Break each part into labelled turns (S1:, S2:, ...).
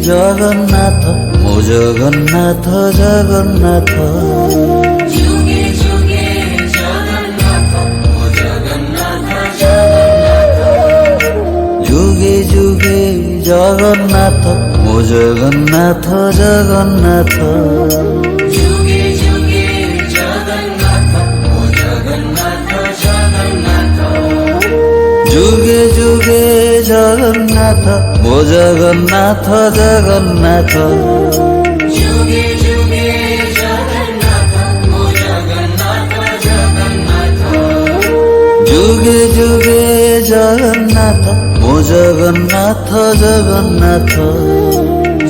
S1: জগন্নাথ মো জগন্নাথ জগন্নাথ
S2: যুগে যুগে জগন্নাথ ও জগন্নাথ জগন্নাথ
S1: যুগে যুগে জগন্নাথ মো জগন্নাথ জগন্নাথ
S2: যুগে যুগে জগন্নাথ ও জগন্নাথ জগন্নাথ
S1: যুগে যুগে জগন্নাথ মো জগন্নাথ জগন্নাথ
S2: যুগে যুগে জগন্নাথ ও জগন্নাথ জগন্নাথ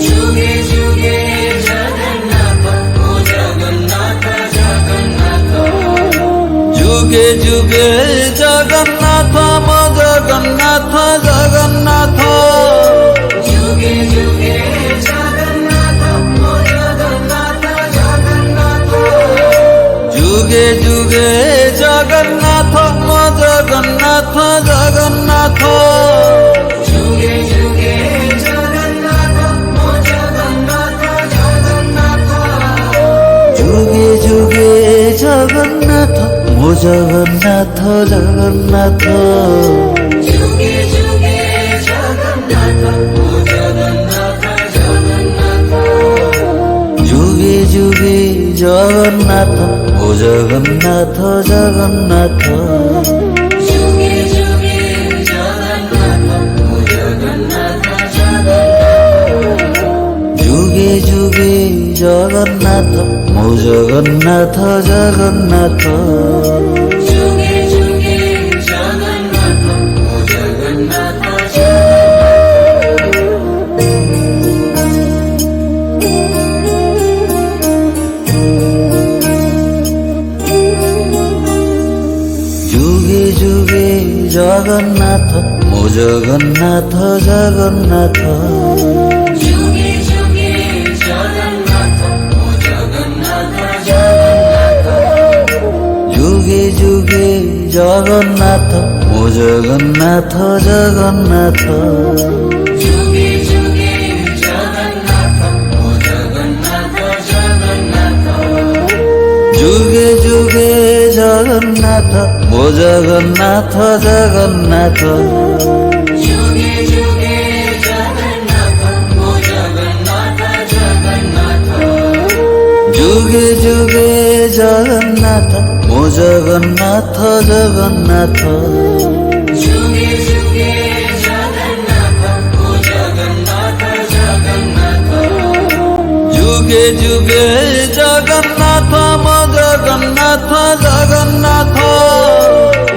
S1: যুগে যুগে জগন্নাথ মো জগন্নাথ জগন্নাথ
S2: যুগে যুগে জগন্নাথ ও জগন্নাথ জগন্নাথ
S1: যুগে যুগে জগন্নাথ মো জগন্নাথ জগন্নাথ
S2: যুগে যুগে জগন্নাথ ও জগন্নাথ জগন্নাথ
S1: যুগে যুগে জগন্নাথ মো জগন্নাথ জগন্নাথ
S2: যুগে যুগে জগন্নাথ ও জগন্নাথ জগন্নাথ
S1: যুগে যুগে জগন্নাথ মো জগন্নাথ জগন্নাথ
S2: যুগে যুগে জগন্নাথ ও জগন্নাথ জগন্নাথ
S1: যুগে যুগে জগন্নাথ মো জগন্নাথ জগন্নাথ
S2: যুগে যুগে জগন্নাথ ও জগন্নাথ জগন্নাথ
S1: যুগে যুগে জগন্নাথ মো জগন্নাথ জগন্নাথ
S2: যুগে যুগে জগন্নাথ ও জগন্নাথ
S1: যুগে যুগে জগন্নাথ মো জগন্নাথ জগন্নাথ
S2: যুগে যুগে জগন্নাথ ও জগন্নাথ জগন্নাথ
S1: যুগে যুগে জগন্নাথ মো জগন্নাথ জগন্নাথ
S2: যুগে যুগে জগন্নাথ ও জগন্নাথ জগন্নাথ
S1: যুগে যুগে জগন্নাথ মো জগন্নাথ জগন্নাথ
S2: যুগে যুগে জগন্নাথ ও জগন্নাথ জগন্নাথ
S1: যুগে যুগে জগন্নাথ মো জগন্নাথ জগন্নাথ
S2: যুগে যুগে জগন্নাথ ও জগন্নাথ জগন্নাথ
S1: যুগে যুগে জগন্নাথ মো জগন্নাথ জগন্নাথ
S2: যুগে যুগে জগন্নাথ ও জগন্নাথ জগন্নাথ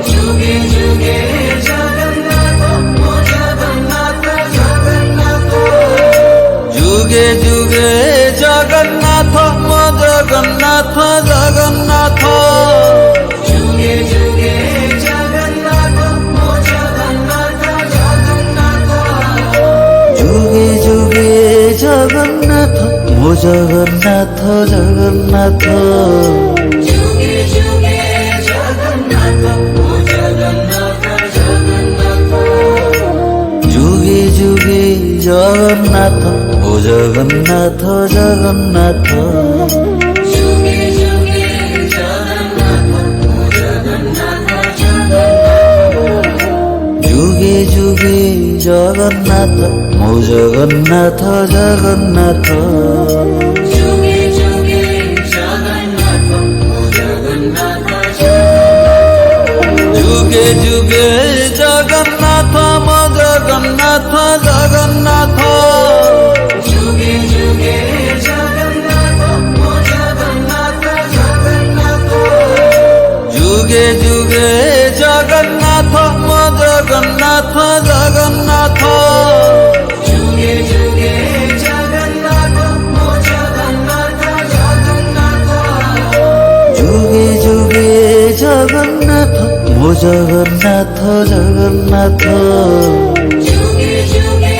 S1: যুগে যুগে জগন্নাথ মো জগন্নাথ জগন্নাথ
S2: যুগে যুগে জগন্নাথ ও জগন্নাথ জগন্নাথ
S1: যুগে যুগে জগন্নাথ মো জগন্নাথ জগন্নাথ
S2: যুগে যুগে জগন্নাথ ও জগন্নাথ জগন্নাথ
S1: যুগে যুগে জগন্নাথ মো জগন্নাথ জগন্নাথ
S2: যুগে যুগে জগন্নাথ ও জগন্নাথ জগন্নাথ
S1: যুগে যুগে জগন্নাথ মো জগন্নাথ জগন্নাথ
S2: যুগে যুগে জগন্নাথ ও জগন্নাথ
S1: যুগে যুগে জগন্নাথ মো জগন্নাথ জগন্নাথ
S2: যুগে যুগে জগন্নাথ ও জগন্নাথ জগন্নাথ
S1: যুগে যুগে জগন্নাথ মো জগন্নাথ জগন্নাথ
S2: যুগে যুগে জগন্নাথ ও জগন্নাথ জগন্নাথ
S1: যুগে যুগে জগন্নাথ মো জগন্নাথ জগন্নাথ
S2: যুগে যুগে জগন্নাথ ও জগন্নাথ জগন্নাথ
S1: যুগে যুগে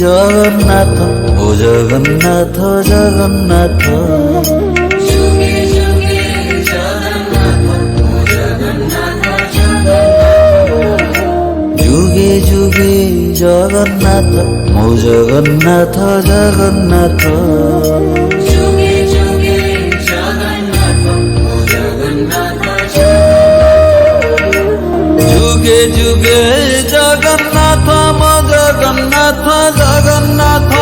S1: জগন্নাথ ও জগন্নাথ জগন্নাথ
S2: যুগে যুগে জগন্নাথ ও জগন্নাথ জগন্নাথ
S1: যুগে জগন্নাথ মো জগন্নাথ জগন্নাথ
S2: যুগে যুগে জগন্নাথ ও জগন্নাথ
S1: যুগে যুগে জগন্নাথ মো জগন্নাথ জগন্নাথ